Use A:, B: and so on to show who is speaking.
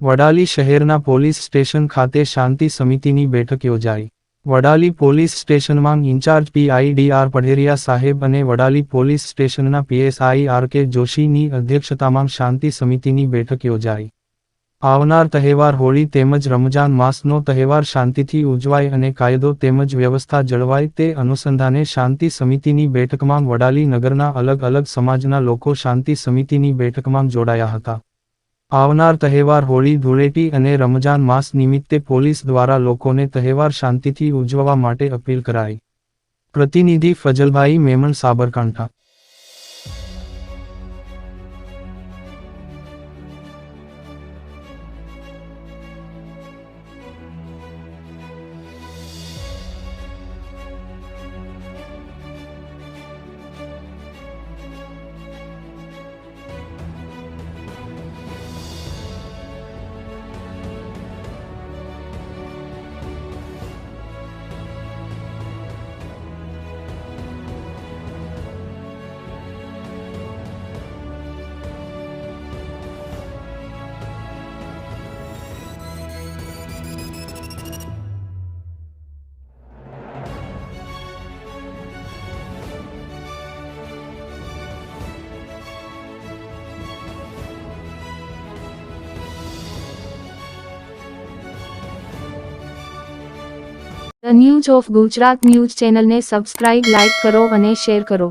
A: વડાલી શહેરના police station ખાતે શાંતિ સમિતિની બેઠક યોજાઈ। વડાલી પોલીસ સ્ટેશનમાં ઇન્ચાર્જ પીઆઈડીઆર પઢેરિયા સાહેબ અને વડાલી પોલીસ સ્ટેશનના પીએસઆઈ આર.કે. જોશીની અધ્યક્ષતામાં શાંતિ સમિતિની બેઠક યોજાઈ। આવનાર તહેવાર હોળી તેમજ રમજાન માસનો તહેવાર શાંતિથી ઉજવાય અને કાયદો તેમજ વ્યવસ્થા જળવાય તે અનુસંધાને શાંતિ સમિતિની બેઠકમાં વડાલી નગરના અલગ અલગ સમાજના લોકો શાંતિ સમિતિની બેઠકમાં જોડાયા હતા। આવનાર તહેવાર હોળી ધૂળેટી અને રમજાન માસ નિમિત્તે પોલીસ દ્વારા લોકોને તહેવાર શાંતિથી ઉજવવા માટે અપીલ કરાઈ। પ્રતિનિધિ Fazalbhai Memon, Sabarkantha.
B: The news of Gujarat news ચેનલને સબસ્ક્રાઇબ, લાઇક કરો અને શેર કરો।